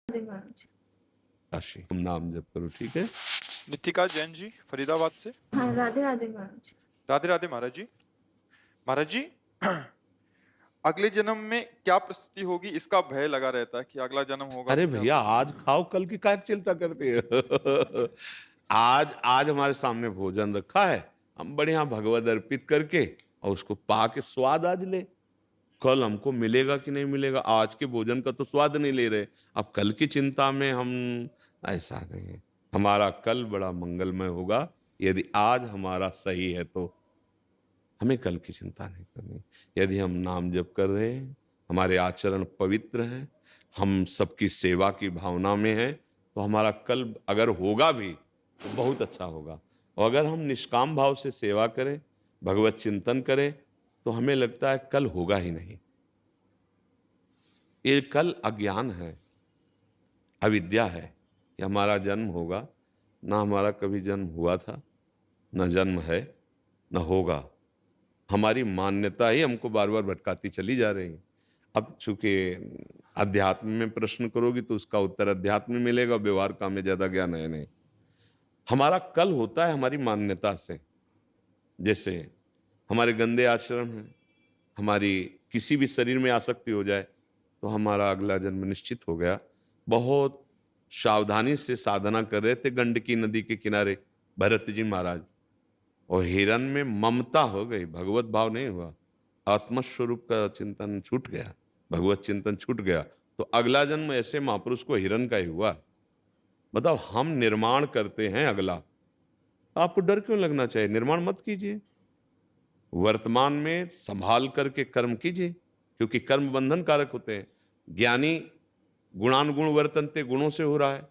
राधे महाराज। राशि तुम नाम जप करो, ठीक है। नितिका जैन जी फरीदाबाद से। हाँ, राधे राधे महाराज। राधे राधे महाराज जी। महाराज जी, अगले जन्म में क्या परिस्थिति होगी इसका भय लगा रहता है कि अगला जन्म होगा अरे तो क्या भैया, होगा? आज खाओ, कल की काय चिंता करते हो। आज आज हमारे सामने भोजन रखा है, हम बढ़िया भगवद अर्पित करके और उसको पा के स्वाद आज ले। कल हमको मिलेगा कि नहीं मिलेगा, आज के भोजन का तो स्वाद नहीं ले रहे, अब कल की चिंता में हम। ऐसा नहीं है, हमारा कल बड़ा मंगलमय होगा यदि आज हमारा सही है तो। हमें कल की चिंता नहीं करनी। यदि हम नाम जप कर रहे हैं, हमारे आचरण पवित्र हैं, हम सबकी सेवा की भावना में हैं, तो हमारा कल अगर होगा भी तो बहुत अच्छा होगा। और अगर हम निष्काम भाव से सेवा करें, भगवत चिंतन करें, तो हमें लगता है कल होगा ही नहीं। ये कल अज्ञान है, अविद्या है कि हमारा जन्म होगा। ना हमारा कभी जन्म हुआ था, न जन्म है, न होगा। हमारी मान्यता ही हमको बार बार भटकाती चली जा रही है। अब चूंकि अध्यात्म में प्रश्न करोगी तो उसका उत्तर अध्यात्म में मिलेगा, व्यवहार का हमें ज्यादा ज्ञान है नहीं। हमारा कल होता है हमारी मान्यता से। जैसे हमारे गंदे आचरण हैं, हमारी किसी भी शरीर में आसक्ति हो जाए तो हमारा अगला जन्म निश्चित हो गया। बहुत सावधानी से साधना कर रहे थे गंडकी नदी के किनारे भरत जी महाराज, और हिरन में ममता हो गई, भगवत भाव नहीं हुआ, आत्मस्वरूप का चिंतन छूट गया, भगवत चिंतन छूट गया, तो अगला जन्म ऐसे महापुरुष को हिरन का ही हुआ। मतलब हम निर्माण करते हैं अगला। आपको डर क्यों लगना चाहिए? निर्माण मत कीजिए, वर्तमान में संभाल करके कर्म कीजिए, क्योंकि कर्म बंधन कारक होते हैं। ज्ञानी गुणानुगुण वर्तनते, गुणों से हो रहा है,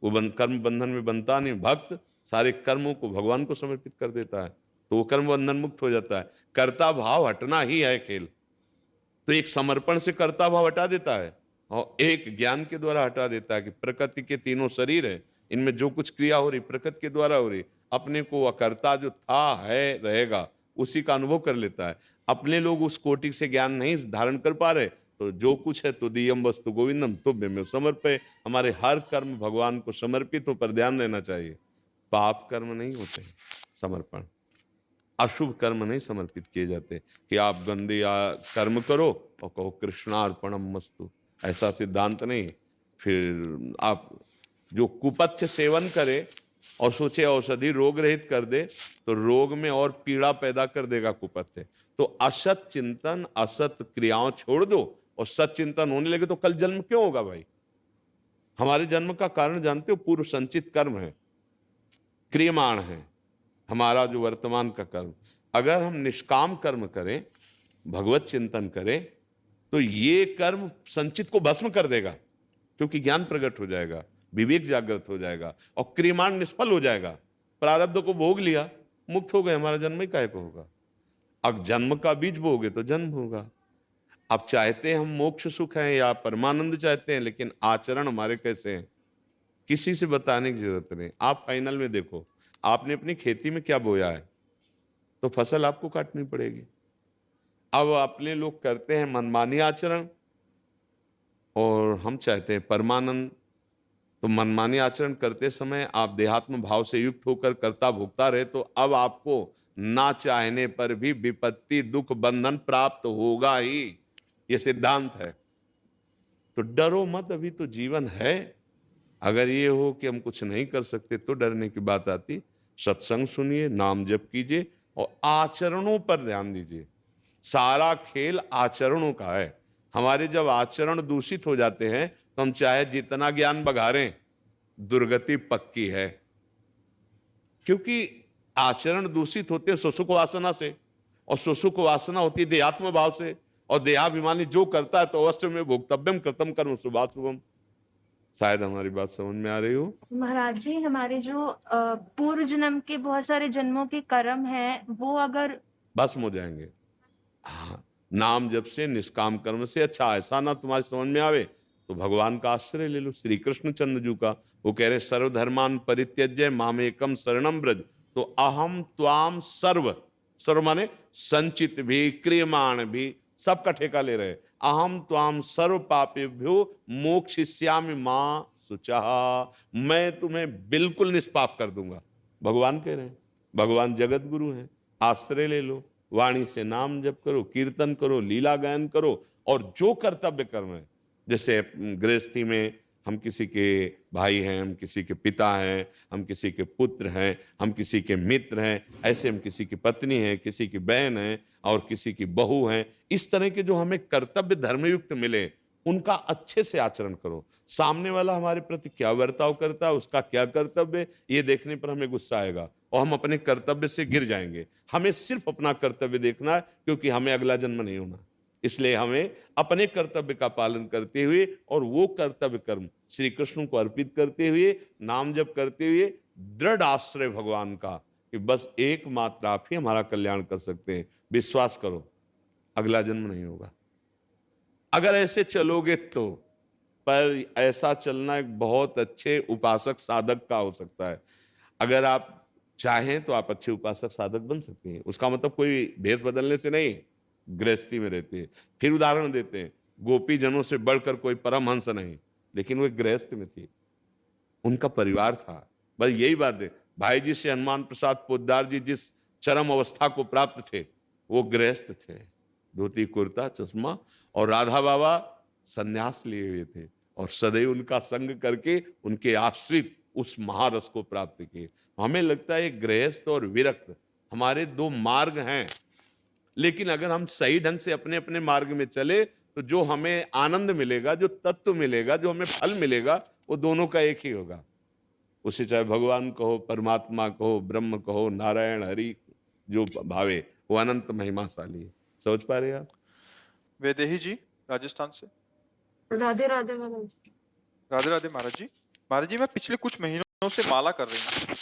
वो कर्म बंधन में बनता नहीं। भक्त सारे कर्मों को भगवान को समर्पित कर देता है, तो वो कर्म बंधन मुक्त हो जाता है। कर्ता भाव हटना ही है खेल। तो एक समर्पण से कर्ता भाव हटा देता है, और एक ज्ञान के द्वारा हटा देता है कि प्रकृति के तीनों शरीर है, इनमें जो कुछ क्रिया हो रही प्रकृति के द्वारा हो रही। अपने को अकर्ता जो था है रहेगा उसी का अनुभव कर लेता है। अपने लोग उस कोटि से ज्ञान नहीं धारण कर पा रहे, तो जो कुछ है तो दियम वस्तु गोविंदम तुभ्यमेव समर्पय। हमारे हर कर्म भगवान को समर्पित हो, पर ध्यान देना चाहिए पाप कर्म नहीं होते, समर्पण। अशुभ कर्म नहीं समर्पित किए जाते कि आप गंदे कर्म करो और कहो कृष्णार्पणम मस्तु, ऐसा सिद्धांत नहीं। फिर आप जो कुपथ्य सेवन करे और सोचे औषधि रोग रहित कर दे, तो रोग में और पीड़ा पैदा कर देगा कुपथ्य। तो असत चिंतन असत क्रियाओं छोड़ दो और सत चिंतन होने लगे, तो कल जन्म क्यों होगा भाई? हमारे जन्म का कारण जानते हो? पूर्व संचित कर्म है, क्रियमाण है हमारा जो वर्तमान का कर्म। अगर हम निष्काम कर्म करें, भगवत चिंतन करें, तो ये कर्म संचित को भस्म कर देगा, क्योंकि ज्ञान प्रकट हो जाएगा, विवेक जागृत हो जाएगा और क्रियमाण निष्फल हो जाएगा। प्रारब्ध को भोग लिया, मुक्त हो गए, हमारा जन्म ही काहे को होगा? अब जन्म का बीज बोगे तो जन्म होगा। अब चाहते हैं हम मोक्ष सुख है या परमानंद चाहते हैं, लेकिन आचरण हमारे कैसे हैं किसी से बताने की जरूरत नहीं। आप फाइनल में देखो, आपने अपनी खेती में क्या बोया है, तो फसल आपको काटनी पड़ेगी। अब अपने लोग करते हैं मनमानी आचरण और हम चाहते हैं परमानंद। तो मनमानी आचरण करते समय आप देहात्म भाव से युक्त होकर कर्ता भोगता रहे, तो अब आपको ना चाहने पर भी विपत्ति दुख बंधन प्राप्त होगा ही, ये सिद्धांत है। तो डरो मत, अभी तो जीवन है। अगर ये हो कि हम कुछ नहीं कर सकते तो डरने की बात आती। सत्संग सुनिए, नाम जप कीजिए और आचरणों पर ध्यान दीजिए। सारा खेल आचरणों का है। हमारे जब आचरण दूषित हो जाते हैं तो हम चाहे जितना ज्ञान बघारें, दुर्गति पक्की है। क्योंकि आचरण दूषित होते हैं सुसुख वासना से, और सुसुख वासना होती है देहात्म भाव से, और देहाभिमानी जो करता है तो अवश्य में भोक्तव्यम कृतम कर्म शुभाशुभम। शायद हमारी बात समझ में आ रही हो। महाराज जी, हमारे जो पूर्व जन्म के बहुत सारे जन्मों के कर्म हैं, वो अगर भस्म हो जाएंगे। हाँ, नाम जप से, निष्काम कर्म से। अच्छा, ऐसा ना तुम्हारी समझ में आवे तो भगवान का आश्रय ले लो, श्री कृष्ण चंद्र जी का। वो कह रहे सर्वधर्मान परित्यज्य मामेकम शरणम ब्रज। तो अहम त्वाम सर्व, सर्व माने संचित भी क्रियमाण भी सबका ठेका ले रहे। अहम त्वाम सर्व पापेभ्यो मोक्षयिष्यामि मां शुचः, मैं तुम्हें बिल्कुल निष्पाप कर दूंगा। भगवान कह रहे हैं, भगवान जगत गुरु हैं। आश्रय ले लो, वाणी से नाम जप करो, कीर्तन करो, लीला गायन करो, और जो कर्तव्य कर्म है, जैसे गृहस्थी में हम किसी के भाई हैं, हम किसी के पिता हैं, हम किसी के पुत्र हैं, हम किसी के मित्र हैं, ऐसे हम किसी की पत्नी हैं, किसी की बहन है और किसी की बहू हैं। इस तरह के जो हमें कर्तव्य धर्मयुक्त मिले, उनका अच्छे से आचरण करो। सामने वाला हमारे प्रति क्या बर्ताव करता है, उसका क्या कर्तव्य, ये देखने पर हमें गुस्सा आएगा और हम अपने कर्तव्य से गिर जाएंगे। हमें सिर्फ अपना कर्तव्य देखना है, क्योंकि हमें अगला जन्म नहीं होना। इसलिए हमें अपने कर्तव्य का पालन करते हुए और वो कर्तव्य कर्म श्री कृष्ण को अर्पित करते हुए, नाम जप करते हुए, दृढ़ आश्रय भगवान का कि बस एकमात्र आप ही हमारा कल्याण कर सकते हैं। विश्वास करो, अगला जन्म नहीं होगा अगर ऐसे चलोगे तो। पर ऐसा चलना एक बहुत अच्छे उपासक साधक का हो सकता है। अगर आप चाहें तो आप अच्छे उपासक साधक बन सकते हैं। उसका मतलब कोई भेष बदलने से नहीं, गृहस्थी में रहते हैं। फिर उदाहरण देते हैं, गोपी जनों से बढ़कर कोई परमहंस नहीं, लेकिन वो गृहस्थ में थी, उनका परिवार था। बस यही बात है। भाई जी से हनुमान प्रसाद पोद्दार जी जिस चरम अवस्था को प्राप्त थे, वो गृहस्थ थे, धोती कुर्ता चश्मा, और राधा बाबा संन्यास लिए हुए थे और सदैव उनका संग करके उनके आश्रित उस महारस को प्राप्त किए। हमें लगता है गृहस्थ और विरक्त हमारे दो मार्ग हैं, लेकिन अगर हम सही ढंग से अपने अपने मार्ग में चले तो जो हमें आनंद मिलेगा, जो तत्व मिलेगा, जो हमें फल मिलेगा, वो दोनों का एक ही होगा। उसे चाहे भगवान कहो, परमात्मा कहो, ब्रह्म कहो, नारायण हरि, जो भावे, वो अनंत महिमाशाली है। समझ पा रहे हैं आप? वैदेही जी राजस्थान से। राधे राधे महाराज। राधे राधे महाराज जी। महाराज जी, मैं पिछले कुछ महीनों से माला कर रही हूँ,